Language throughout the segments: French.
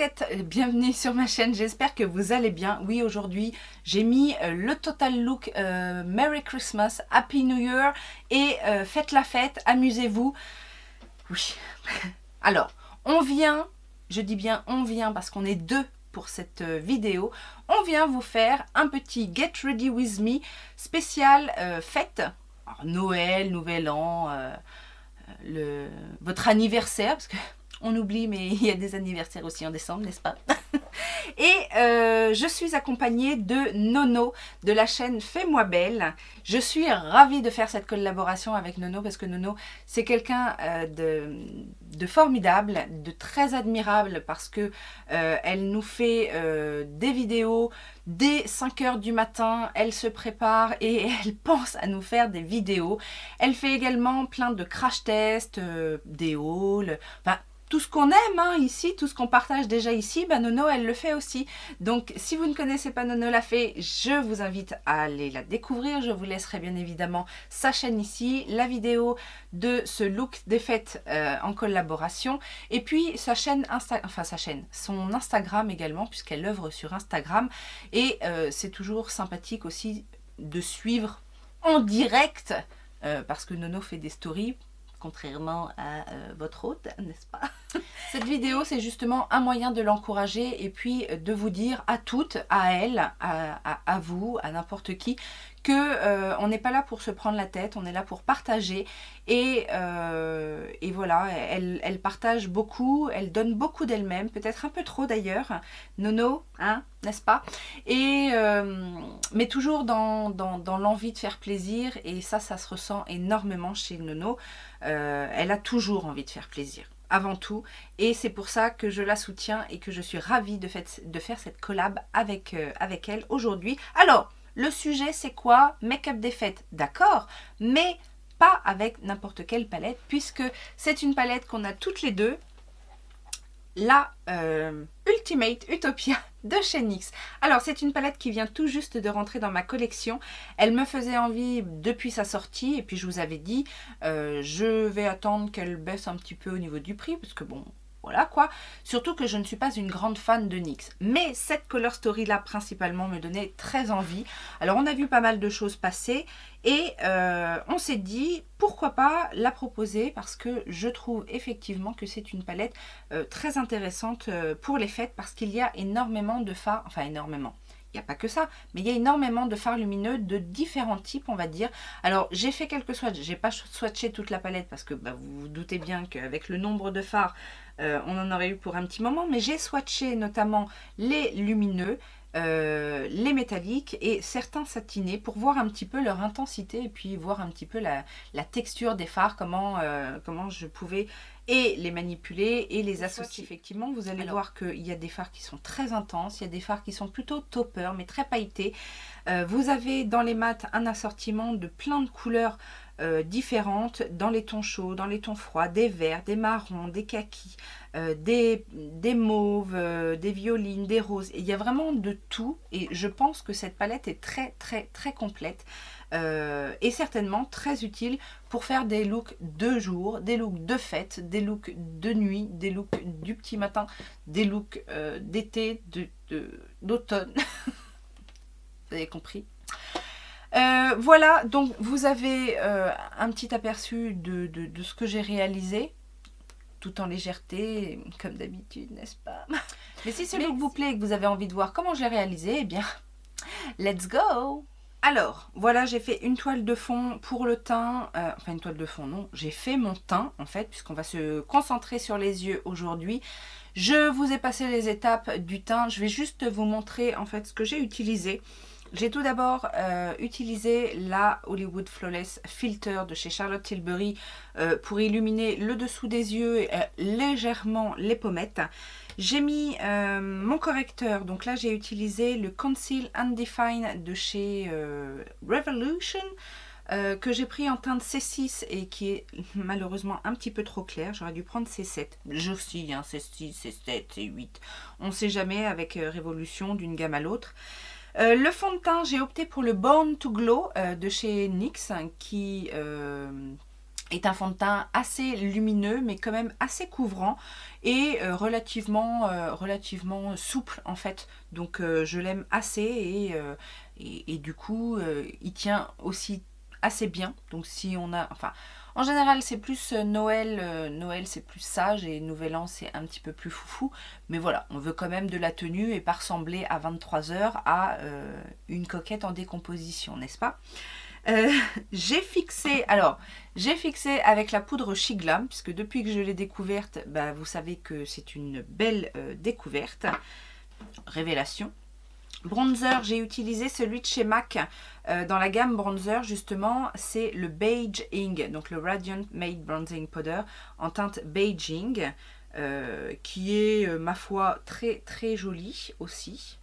casquette, bienvenue sur ma chaîne, j'espère que vous allez bien. Oui, aujourd'hui j'ai mis le total look Merry Christmas, Happy New Year et faites la fête, amusez-vous. Oui, alors on vient, je dis bien on vient parce qu'on est deux pour cette vidéo, on vient vous faire un petit Get Ready With Me spécial fête, alors, Noël, Nouvel An, votre anniversaire, parce que on oublie, mais il y a des anniversaires aussi en décembre, n'est-ce pas? Et je suis accompagnée de Nono de la chaîne Fais-moi belle. Je suis ravie de faire cette collaboration avec Nono parce que Nono, c'est quelqu'un de formidable, de très admirable parce que elle nous fait des vidéos dès 5 h du matin. Elle se prépare et elle pense à nous faire des vidéos. Elle fait également plein de crash tests, des hauls, enfin, tout ce qu'on aime hein, ici, tout ce qu'on partage déjà ici, ben Nono elle le fait aussi. Donc si vous ne connaissez pas Nono la Fée, je vous invite à aller la découvrir. Je vous laisserai bien évidemment sa chaîne ici, la vidéo de ce look des fêtes en collaboration. Et puis sa chaîne, son Instagram également, puisqu'elle œuvre sur Instagram. Et c'est toujours sympathique aussi de suivre en direct, parce que Nono fait des stories, contrairement à votre hôte, n'est-ce pas? Cette vidéo, c'est justement un moyen de l'encourager et puis de vous dire à toutes, à elle, à vous, à n'importe qui, que on n'est pas là pour se prendre la tête, on est là pour partager. Et voilà, elle partage beaucoup, elle donne beaucoup d'elle-même, peut-être un peu trop d'ailleurs, Nono, hein, n'est-ce pas? Et mais toujours dans l'envie de faire plaisir, et ça se ressent énormément chez Nono. Elle a toujours envie de faire plaisir, avant tout, et c'est pour ça que je la soutiens et que je suis ravie de faire cette collab avec elle aujourd'hui. Alors, le sujet c'est quoi? Make-up des fêtes, d'accord, mais pas avec n'importe quelle palette, puisque c'est une palette qu'on a toutes les deux, la Ultimate Utopia de chez NYX. Alors c'est une palette qui vient tout juste de rentrer dans ma collection. Elle me faisait envie depuis sa sortie et puis je vous avais dit je vais attendre qu'elle baisse un petit peu au niveau du prix parce que bon voilà quoi. Surtout que je ne suis pas une grande fan de NYX. Mais cette Color Story là principalement me donnait très envie. Alors on a vu pas mal de choses passer et on s'est dit pourquoi pas la proposer parce que je trouve effectivement que c'est une palette très intéressante pour les fêtes parce qu'il y a énormément de fards, enfin énormément. Il n'y a pas que ça, mais il y a énormément de fards lumineux de différents types, on va dire. Alors, j'ai fait quelques swatchs. J'ai pas swatché toute la palette parce que bah, vous vous doutez bien qu'avec le nombre de fards, on en aurait eu pour un petit moment. Mais j'ai swatché notamment les lumineux, les métalliques et certains satinés pour voir un petit peu leur intensité et puis voir un petit peu la texture des fards, comment je pouvais et les manipuler et les associer. Effectivement, vous allez voir qu'il y a des fards qui sont très intenses, il y a des fards qui sont plutôt topper mais très pailletés. Vous avez dans les mats un assortiment de plein de couleurs différentes, dans les tons chauds, dans les tons froids, des verts, des marrons, des kakis, des mauves, des violines, des roses. Et il y a vraiment de tout et je pense que cette palette est très complète et certainement très utile pour faire des looks de jour, des looks de fête, des looks de nuit, des looks du petit matin, des looks d'été, d'automne. Vous avez compris? Voilà, donc vous avez un petit aperçu de ce que j'ai réalisé, tout en légèreté, comme d'habitude, n'est-ce pas? Mais si ce look vous plaît et que vous avez envie de voir comment j'ai réalisé, eh bien, let's go! Alors, voilà, j'ai fait une toile de fond pour le teint, enfin une toile de fond, non, j'ai fait mon teint, en fait, puisqu'on va se concentrer sur les yeux aujourd'hui. Je vous ai passé les étapes du teint, je vais juste vous montrer, en fait, ce que j'ai utilisé. J'ai tout d'abord utilisé la Hollywood Flawless Filter de chez Charlotte Tilbury pour illuminer le dessous des yeux et légèrement les pommettes. J'ai mis mon correcteur, donc là j'ai utilisé le Conceal and Define de chez Revolution que j'ai pris en teinte C6 et qui est malheureusement un petit peu trop clair. J'aurais dû prendre C7. J'oscille, hein, C6, C7, C8. On ne sait jamais avec Revolution d'une gamme à l'autre. Le fond de teint, j'ai opté pour le Born to Glow de chez NYX qui est un fond de teint assez lumineux mais quand même assez couvrant et relativement souple en fait, donc je l'aime assez et du coup il tient aussi assez bien. Donc si on a, enfin en général c'est plus Noël, Noël c'est plus sage et Nouvel An c'est un petit peu plus foufou, mais voilà, on veut quand même de la tenue et pas ressembler à 23 heures à une coquette en décomposition, n'est-ce pas? Euh, j'ai fixé avec la poudre Shiglam, puisque depuis que je l'ai découverte, bah, vous savez que c'est une belle découverte, révélation. Bronzer, j'ai utilisé celui de chez MAC dans la gamme bronzer, justement, c'est le Beige Ink, donc le Radiant Matte Bronzing Powder en teinte Beijing, qui est, ma foi, très très joli aussi.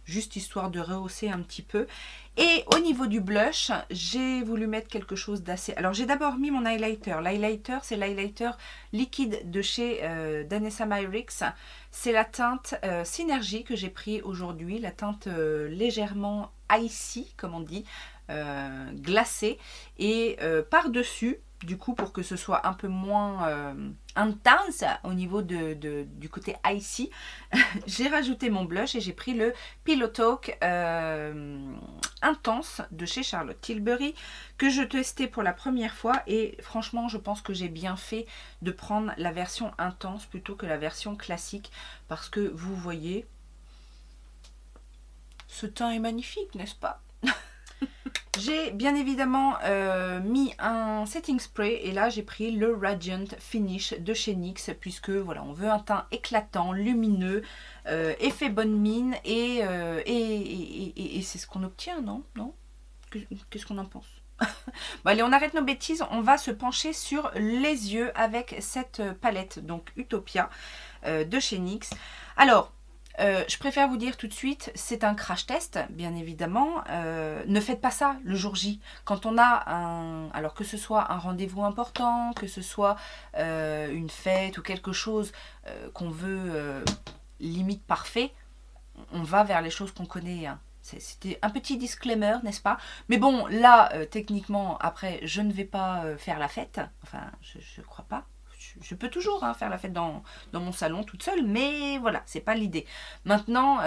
Juste histoire de rehausser un petit peu. Et au niveau du blush, j'ai voulu mettre quelque chose d'assez... Alors j'ai d'abord mis mon highlighter. L'highlighter, c'est l'highlighter liquide de chez Danessa Myricks. C'est la teinte Synergie que j'ai pris aujourd'hui. La teinte légèrement icy, comme on dit, glacée. Et par-dessus, du coup, pour que ce soit un peu moins intense au niveau du côté icy, j'ai rajouté mon blush et j'ai pris le Pillow Talk Intense de chez Charlotte Tilbury, que je testais pour la première fois, et franchement je pense que j'ai bien fait de prendre la version intense plutôt que la version classique, parce que vous voyez, ce teint est magnifique, n'est-ce pas? J'ai bien évidemment mis un setting spray et là j'ai pris le Radiant Finish de chez NYX, puisque voilà, on veut un teint éclatant, lumineux, effet bonne mine et c'est ce qu'on obtient, non? Qu'est-ce qu'on en pense? Bon allez, on arrête nos bêtises, on va se pencher sur les yeux avec cette palette, donc Utopia de chez NYX. Alors, je préfère vous dire tout de suite, c'est un crash test, bien évidemment. Ne faites pas ça le jour J. Quand on a un... Alors que ce soit un rendez-vous important, que ce soit une fête ou quelque chose qu'on veut limite parfait, on va vers les choses qu'on connaît. Hein. C'était un petit disclaimer, n'est-ce pas? Mais bon, là, techniquement, après, je ne vais pas faire la fête. Enfin, je crois pas. Je peux toujours faire la fête dans mon salon toute seule, mais voilà, c'est pas l'idée. Maintenant,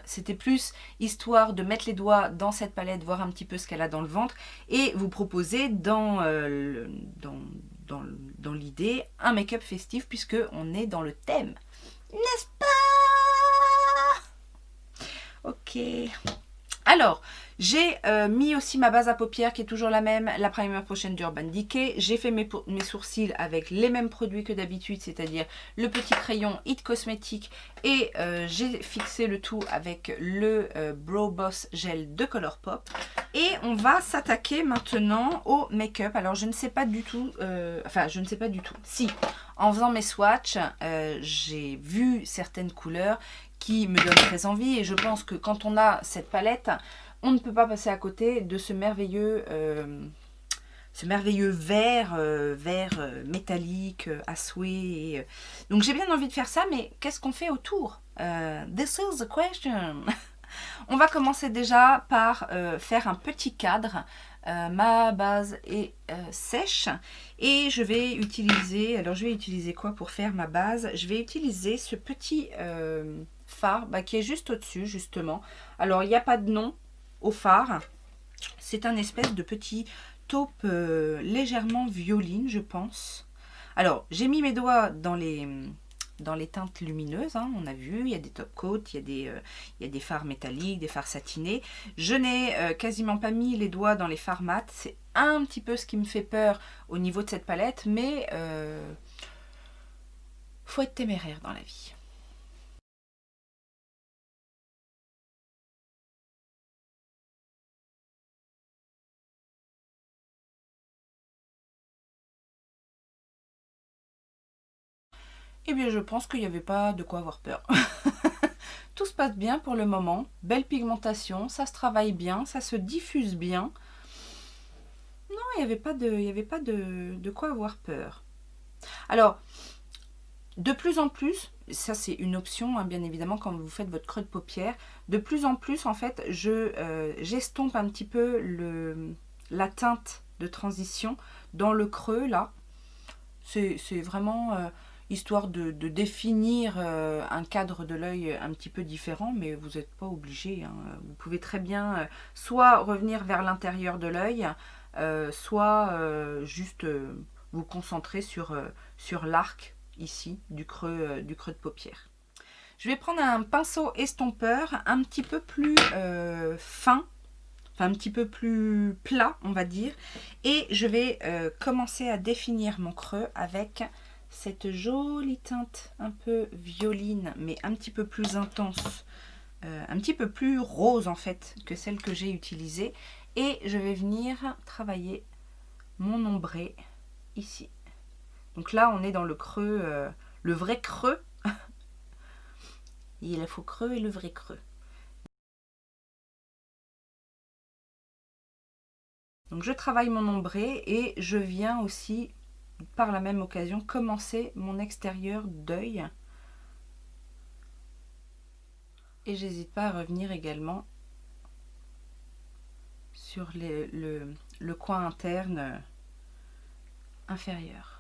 c'était plus histoire de mettre les doigts dans cette palette, voir un petit peu ce qu'elle a dans le ventre, et vous proposer dans l'idée un make-up festif, puisque on est dans le thème, n'est-ce pas? Ok. Alors, j'ai mis aussi ma base à paupières qui est toujours la même, la Primer Potion d'Urban Decay. J'ai fait mes sourcils avec les mêmes produits que d'habitude, c'est-à-dire le petit crayon It Cosmetics, et j'ai fixé le tout avec le Brow Boss Gel de Colourpop. Et on va s'attaquer maintenant au make-up. Alors, je ne sais pas du tout, je ne sais pas du tout. Si, en faisant mes swatchs, j'ai vu certaines couleurs qui me donnent très envie, et je pense que quand on a cette palette, on ne peut pas passer à côté de ce merveilleux vert, métallique, à souhait. Donc j'ai bien envie de faire ça, mais qu'est-ce qu'on fait autour? This is the question. On va commencer déjà par faire un petit cadre. Ma base est sèche et je vais utiliser quoi pour faire ma base? Je vais utiliser ce petit fard qui est juste au-dessus, justement. Alors il n'y a pas de nom au fard, c'est un espèce de petit taupe légèrement violine, je pense. Alors j'ai mis mes doigts dans les teintes lumineuses, hein, on a vu, il y a des top coats, il y a des fards métalliques, des fards satinés. Je n'ai quasiment pas mis les doigts dans les fards mat, c'est un petit peu ce qui me fait peur au niveau de cette palette, mais faut être téméraire dans la vie. Eh bien, je pense qu'il n'y avait pas de quoi avoir peur. Tout se passe bien pour le moment. Belle pigmentation, ça se travaille bien, ça se diffuse bien. Non, il n'y avait pas de quoi avoir peur. Alors, de plus en plus, ça c'est une option, hein, bien évidemment, quand vous faites votre creux de paupière, de plus en plus, en fait, j'estompe un petit peu la teinte de transition dans le creux là. C'est vraiment histoire de définir un cadre de l'œil un petit peu différent, mais vous n'êtes pas obligé, hein. Vous pouvez très bien soit revenir vers l'intérieur de l'œil, soit juste vous concentrer sur l'arc ici du creux de paupière. Je vais prendre un pinceau estompeur un petit peu plus fin, enfin un petit peu plus plat on va dire, et je vais commencer à définir mon creux avec cette jolie teinte un peu violine mais un petit peu plus intense, un petit peu plus rose en fait que celle que j'ai utilisée, et je vais venir travailler mon ombré ici. Donc là on est dans le creux, le vrai creux. Il y a le faux creux et le vrai creux. Donc je travaille mon ombré et je viens aussi par la même occasion commencer mon extérieur d'œil. Et j'hésite pas à revenir également sur le coin interne inférieur.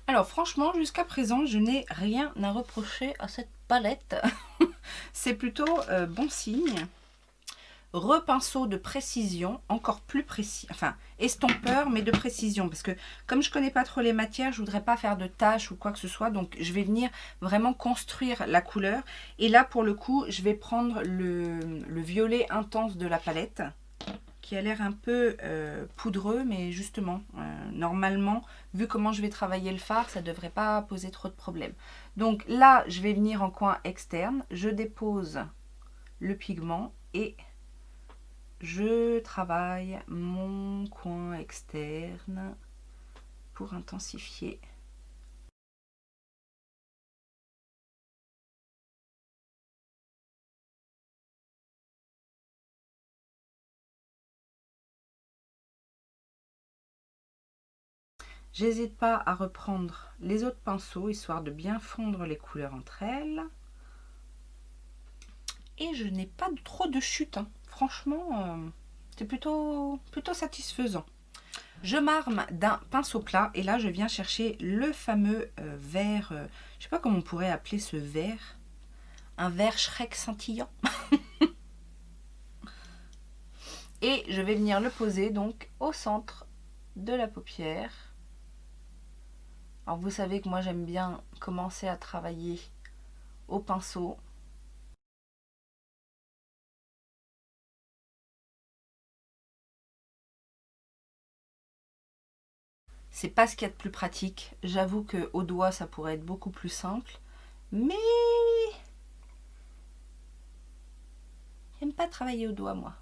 Alors franchement, jusqu'à présent, je n'ai rien à reprocher à cette palette. C'est plutôt bon signe. Repinceau de précision, encore plus précis, enfin estompeur mais de précision, parce que comme je connais pas trop les matières, je voudrais pas faire de taches ou quoi que ce soit, donc je vais venir vraiment construire la couleur. Et là pour le coup je vais prendre le violet intense de la palette, qui a l'air un peu poudreux, mais justement normalement vu comment je vais travailler le fard, ça devrait pas poser trop de problèmes. Donc là je vais venir en coin externe, je dépose le pigment et je travaille mon coin externe pour intensifier. J'hésite pas à reprendre les autres pinceaux histoire de bien fondre les couleurs entre elles. Et je n'ai pas trop de chute, hein. Franchement, c'est plutôt satisfaisant. Je marme d'un pinceau plat et là je viens chercher le fameux vert, je sais pas comment on pourrait appeler ce vert, un vert Shrek scintillant. Et je vais venir le poser donc au centre de la paupière. Alors vous savez que moi j'aime bien commencer à travailler au pinceau. C'est pas ce qu'il y a de plus pratique. J'avoue que au doigt ça pourrait être beaucoup plus simple. Mais j'aime pas travailler au doigt moi.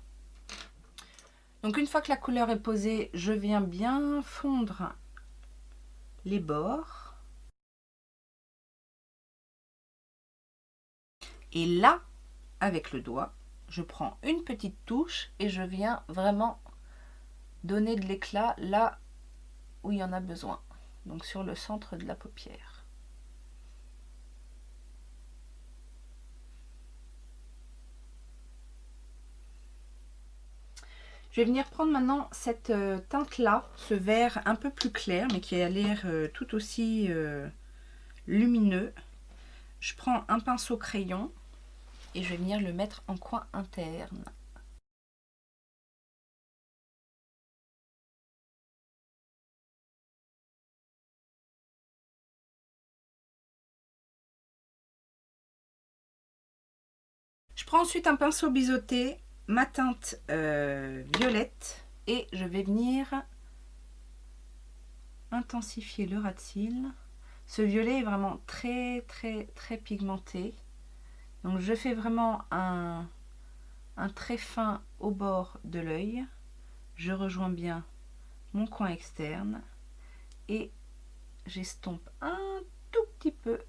Donc une fois que la couleur est posée, je viens bien fondre les bords. Et là, avec le doigt, je prends une petite touche et je viens vraiment donner de l'éclat là où il y en a besoin. Donc sur le centre de la paupière. Je vais venir prendre maintenant cette teinte-là, ce vert un peu plus clair, mais qui a l'air tout aussi lumineux. Je prends un pinceau crayon et je vais venir le mettre en coin interne. Je prends ensuite un pinceau biseauté, ma teinte violette, et je vais venir intensifier le ras de cils. Ce violet est vraiment très pigmenté. Donc je fais vraiment un trait fin au bord de l'œil. Je rejoins bien mon coin externe et j'estompe un tout petit peu.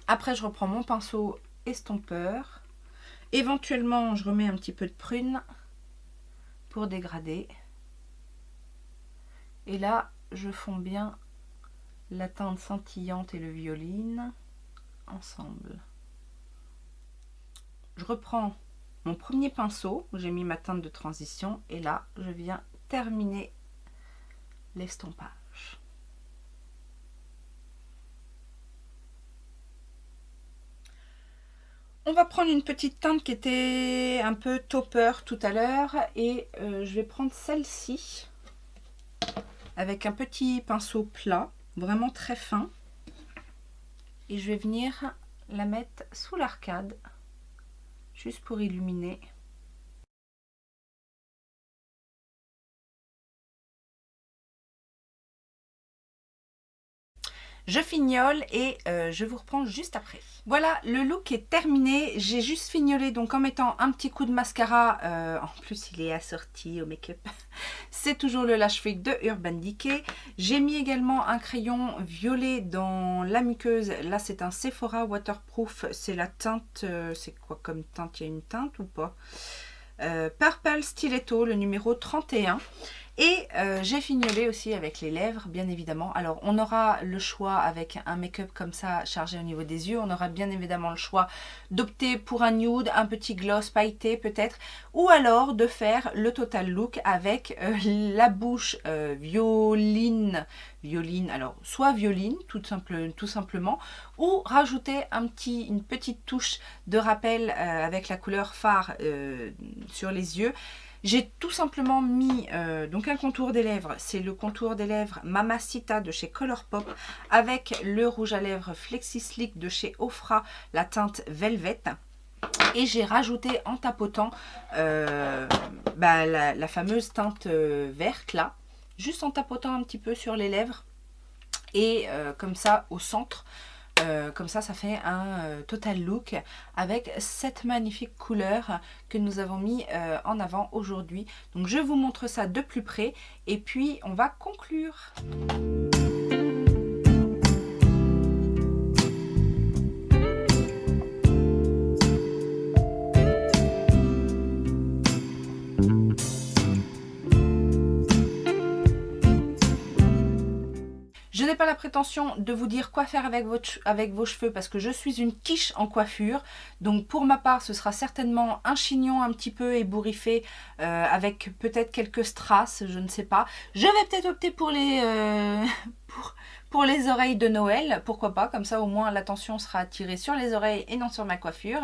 Après, je reprends mon pinceau estompeur. Éventuellement, je remets un petit peu de prune pour dégrader. Et là, je fonds bien la teinte scintillante et le violine ensemble. Je reprends mon premier pinceau où j'ai mis ma teinte de transition et là je viens terminer l'estompage. On va prendre une petite teinte qui était un peu topper tout à l'heure et je vais prendre celle-ci avec un petit pinceau plat, vraiment très fin. Et je vais venir la mettre sous l'arcade, juste pour illuminer. Je fignole et je vous reprends juste après. Voilà, le look est terminé. J'ai juste fignolé donc en mettant un petit coup de mascara. En plus, il est assorti au make-up. C'est toujours le Lash Freak de Urban Decay. J'ai mis également un crayon violet dans la muqueuse. Là, c'est un Sephora Waterproof. C'est la teinte... c'est quoi comme teinte? Il y a une teinte ou pas? Purple Stiletto, le numéro 31. Et j'ai fignolé aussi avec les lèvres, bien évidemment. Alors, on aura le choix avec un make-up comme ça, chargé au niveau des yeux. On aura bien évidemment le choix d'opter pour un nude, un petit gloss pailleté peut-être. Ou alors de faire le total look avec la bouche violine. Alors, soit violine, tout simplement. Ou rajouter une petite touche de rappel avec la couleur phare sur les yeux. J'ai tout simplement mis donc un contour des lèvres, c'est le contour des lèvres Mamacita de chez Colourpop avec le rouge à lèvres Flexi Slick de chez Ofra, la teinte Velvet. Et j'ai rajouté en tapotant la fameuse teinte verte là, juste en tapotant un petit peu sur les lèvres et comme ça au centre. Comme ça fait un total look avec cette magnifique couleur que nous avons mis en avant aujourd'hui. Donc je vous montre ça de plus près et puis on va conclure. Je n'ai pas la prétention de vous dire quoi faire avec vos cheveux parce que je suis une quiche en coiffure. Donc pour ma part, ce sera certainement un chignon un petit peu ébouriffé avec peut-être quelques strass, je ne sais pas. Je vais peut-être opter pour les, pour les oreilles de Noël, pourquoi pas, comme ça au moins l'attention sera attirée sur les oreilles et non sur ma coiffure.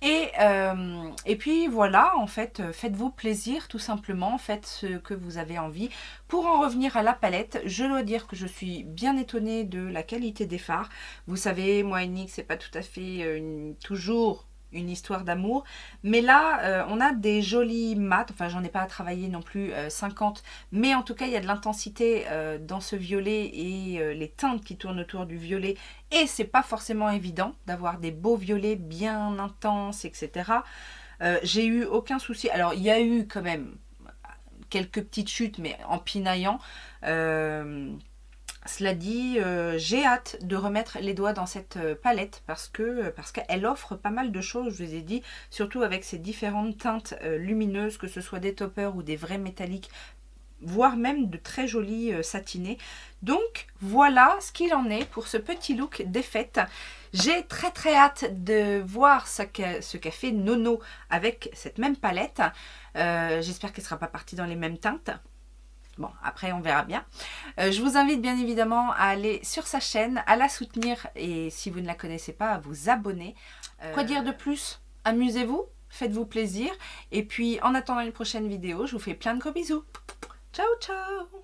Et puis voilà, en fait, faites-vous plaisir tout simplement, faites ce que vous avez envie. Pour en revenir à la palette, je dois dire que je suis bien étonnée de la qualité des fards. Vous savez, moi et Nick, c'est pas tout à fait toujours une histoire d'amour, mais là on a des jolis mats, enfin j'en ai pas à travailler non plus 50, mais en tout cas il y a de l'intensité dans ce violet et les teintes qui tournent autour du violet, et c'est pas forcément évident d'avoir des beaux violets bien intenses, etc. J'ai eu aucun souci. Alors il y a eu quand même quelques petites chutes, mais en pinaillant. Cela dit, j'ai hâte de remettre les doigts dans cette palette parce qu'elle offre pas mal de choses, je vous ai dit, surtout avec ces différentes teintes lumineuses, que ce soit des toppers ou des vrais métalliques, voire même de très jolis satinés. Donc voilà ce qu'il en est pour ce petit look des fêtes. J'ai très hâte de voir ce qu'a fait Nono avec cette même palette. J'espère qu'elle ne sera pas partie dans les mêmes teintes. Bon, après on verra bien. Je vous invite bien évidemment à aller sur sa chaîne, à la soutenir et si vous ne la connaissez pas, à vous abonner. Quoi dire de plus? Amusez-vous, faites-vous plaisir. Et puis en attendant une prochaine vidéo, je vous fais plein de gros bisous. Ciao ciao.